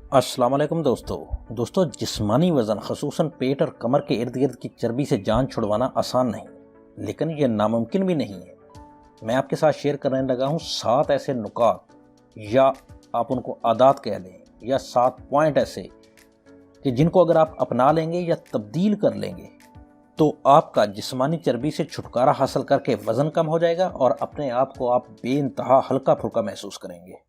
अस्सलाम वालेकुम दोस्तों जिस्मानी वज़न ख़ुसूसन पेट और कमर के इर्द गिर्द की चर्बी से जान छुड़वाना आसान नहीं, लेकिन यह नामुमकिन भी नहीं है। मैं आपके साथ शेयर करने लगा हूँ 7 ऐसे नुकात, या आप उनको आदात कह लें, या 7 पॉइंट ऐसे कि जिनको अगर आप अपना लेंगे या तब्दील कर लेंगे तो आपका जिस्मानी चर्बी से छुटकारा हासिल करके वज़न कम हो जाएगा और अपने आप को आप बेइंतहा हल्का फुल्का महसूस करेंगे।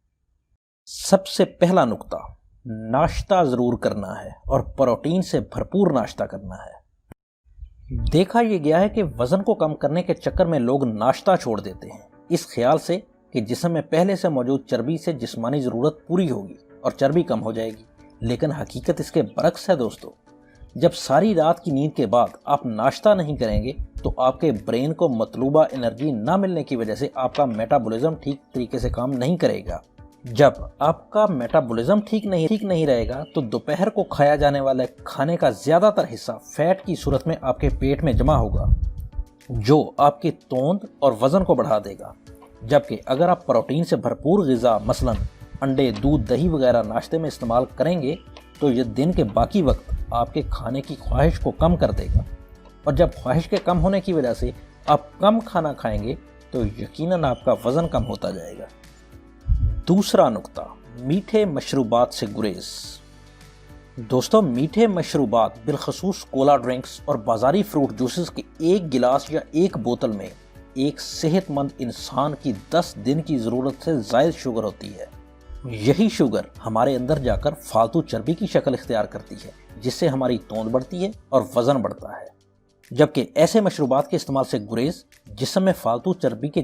सबसे पहला नुक्ता, नाश्ता ज़रूर करना है और प्रोटीन से भरपूर नाश्ता करना है। देखा यह गया है कि वज़न को कम करने के चक्कर में लोग नाश्ता छोड़ देते हैं इस ख्याल से कि जिस्म में पहले से मौजूद चर्बी से जिस्मानी ज़रूरत पूरी होगी और चर्बी कम हो जाएगी, लेकिन हकीकत इसके बरक्स है दोस्तों। जब सारी रात की नींद के बाद आप नाश्ता नहीं करेंगे तो आपके ब्रेन को मतलूबा एनर्जी ना मिलने की वजह से आपका मेटाबॉलिज्म ठीक तरीके से काम नहीं करेगा। जब आपका मेटाबॉलिज्म ठीक नहीं रहेगा तो दोपहर को खाया जाने वाले खाने का ज़्यादातर हिस्सा फैट की सूरत में आपके पेट में जमा होगा, जो आपकी तोंद और वज़न को बढ़ा देगा। जबकि अगर आप प्रोटीन से भरपूर ग़िज़ा मसलन अंडे, दूध, दही वगैरह नाश्ते में इस्तेमाल करेंगे तो यह दिन के बाकी वक्त आपके खाने की ख्वाहिश को कम कर देगा, और जब ख्वाहिश के कम होने की वजह से आप कम खाना खाएंगे तो यकीनन आपका वज़न कम होता जाएगा। दूसरा नुक्ता, मीठे मशरूबात से गुरेज। दोस्तों, मीठे मशरूबात बिलखसूस कोला ड्रिंक्स और बाज़ारी फ्रूट जूसेस के एक गिलास या एक बोतल में एक सेहतमंद इंसान की 10 दिन की ज़रूरत से ज़ायद शुगर होती है। यही शुगर हमारे अंदर जाकर फालतू चर्बी की शक्ल इख्तियार करती है, जिससे हमारी तोंद बढ़ती है और वज़न बढ़ता है। जबकि ऐसे मशरूबात के इस्तेमाल से गुरेज जिस्म में फालतू चर्बी के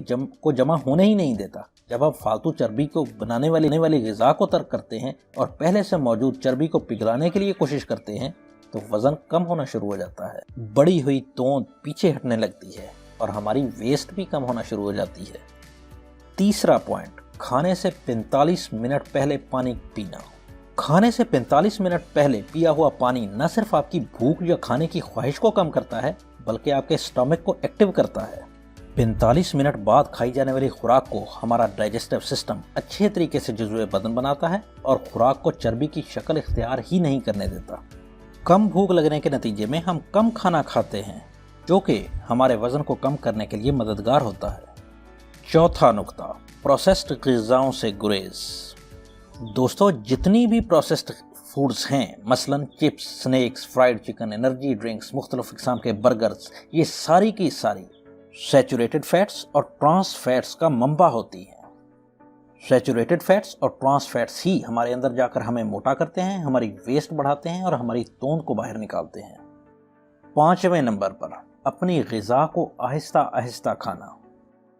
जमा होने ही नहीं देता। जब आप फालतू चर्बी को बनाने वाली ग़िज़ा को तर्क करते हैं और पहले से मौजूद चर्बी को पिघलाने के लिए कोशिश करते हैं तो वज़न कम होना शुरू हो जाता है, बढ़ी हुई तोंद पीछे हटने लगती है और हमारी वेस्ट भी कम होना शुरू हो जाती है। तीसरा पॉइंट, खाने से 45 मिनट पहले पानी पीना। खाने से 45 मिनट पहले पिया हुआ पानी न सिर्फ आपकी भूख या खाने की ख्वाहिश को कम करता है बल्कि आपके स्टमक को एक्टिव करता है। 45 मिनट बाद खाई जाने वाली खुराक को हमारा डाइजेस्टिव सिस्टम अच्छे तरीके से जुज़्वे बदन बनाता है और खुराक को चर्बी की शक्ल इख्तियार ही नहीं करने देता। कम भूख लगने के नतीजे में हम कम खाना खाते हैं, जो कि हमारे वज़न को कम करने के लिए मददगार होता है। चौथा नुक्ता, प्रोसेस्ड ग़िज़ाओं से गुरेज। दोस्तों, जितनी भी प्रोसेस्ड फूड्स हैं, मसलन chips, snacks, fried chicken, energy drinks, मुख्तलिफ किस्म के बर्गर्स, ये सारी की सारी सैचुरेटेड फैट्स और ट्रांस फैट्स का मंबा होती हैं। सैचुरेटेड फैट्स और ट्रांस फैट्स ही हमारे अंदर जाकर हमें मोटा करते हैं, हमारी वेस्ट बढ़ाते हैं और हमारी तोंद को बाहर निकालते हैं। 5वें नंबर पर, अपनी ग़िज़ा को आहिस्ता आहिस्ता खाना।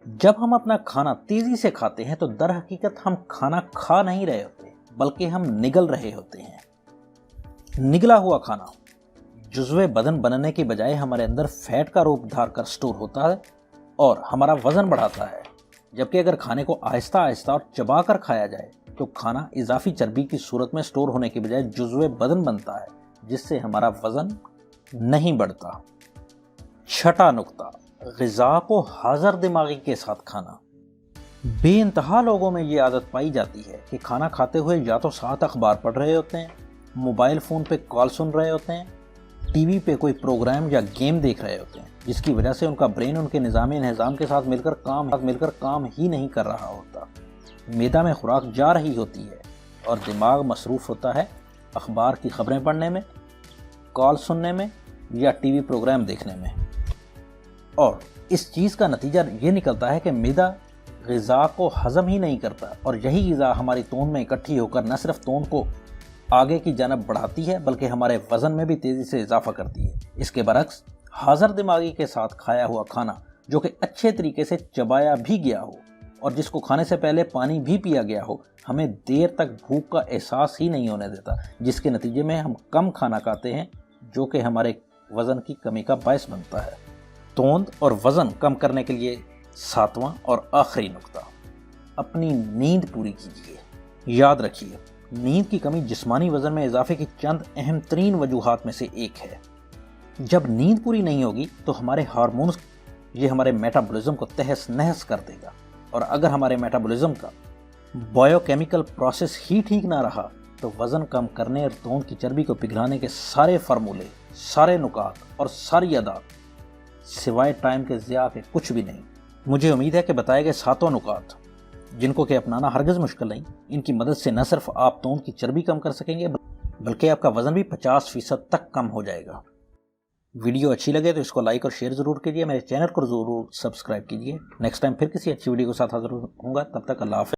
जब हम अपना खाना तेज़ी से खाते हैं तो दर हकीकत हम खाना खा नहीं रहे होते बल्कि हम निगल रहे होते हैं। निगला हुआ खाना जुज़्वे बदन बनने के बजाय हमारे अंदर फैट का रूप धार कर स्टोर होता है और हमारा वज़न बढ़ाता है। जबकि अगर खाने को आहिस्ता आहिस्ता और चबा कर खाया जाए तो खाना इजाफी चर्बी की सूरत में स्टोर होने के बजाय जुज़्वे बदन बनता है, जिससे हमारा वज़न नहीं बढ़ता। छठा नुक्ता, ग़िज़ा को हाज़र दिमागी के साथ खाना। बेइंतहा लोगों में ये आदत पाई जाती है कि खाना खाते हुए या तो साथ अखबार पढ़ रहे होते हैं, मोबाइल फ़ोन पे कॉल सुन रहे होते हैं, टीवी पे कोई प्रोग्राम या गेम देख रहे होते हैं, जिसकी वजह से उनका ब्रेन उनके निज़ाम के साथ मिलकर काम ही नहीं कर रहा होता। मैदा में खुराक जा रही होती है और दिमाग मसरूफ़ होता है अखबार की खबरें पढ़ने में, कॉल सुनने में या टीवी प्रोग्राम देखने में। और इस चीज़ का नतीजा ये निकलता है कि मैदा ग़िज़ा को हज़म ही नहीं करता और यही ग़िज़ा हमारी तोंद में इकट्ठी होकर न सिर्फ तोंद को आगे की जानब बढ़ाती है बल्कि हमारे वज़न में भी तेज़ी से इजाफा करती है। इसके बरक्स हाज़र दिमागी के साथ खाया हुआ खाना, जो कि अच्छे तरीके से चबाया भी गया हो और जिसको खाने से पहले पानी भी पिया गया हो, हमें देर तक भूख का एहसास ही नहीं होने देता, जिसके नतीजे में हम कम खाना खाते हैं, जो कि हमारे वज़न की कमी का बायस बनता है। तोंद और वज़न कम करने के लिए 7वां और आखिरी नुक्ता, अपनी नींद पूरी कीजिए। याद रखिए, नींद की कमी जिस्मानी वज़न में इजाफे की चंद अहम तरीन वजूहात में से एक है। जब नींद पूरी नहीं होगी तो हमारे हार्मोन्स ये हमारे मेटाबॉलिज्म को तहस नहस कर देगा, और अगर हमारे मेटाबॉलिज्म का बायोकेमिकल प्रोसेस ही ठीक ना रहा تو وزن کم کرنے اور توند کی چربی کو پگھلانے کے سارے فارمولے، سارے نکات اور ساری عادات سوائے ٹائم کے ضیاع کے کچھ بھی نہیں۔ مجھے امید ہے کہ بتائے گئے ساتوں نکات، جن کو کہ اپنانا ہرگز مشکل نہیں، ان کی مدد سے نہ صرف آپ توند کی چربی کم کر سکیں گے بلکہ آپ کا وزن بھی 50% تک کم ہو جائے گا۔ ویڈیو اچھی لگے تو اس کو لائک اور شیئر ضرور کیجیے، میرے چینل کو ضرور سبسکرائب کیجیے۔ نیکسٹ ٹائم پھر کسی اچھی ویڈیو کے ساتھ حاضر ہوں گا، تب تک اللہ حافظ۔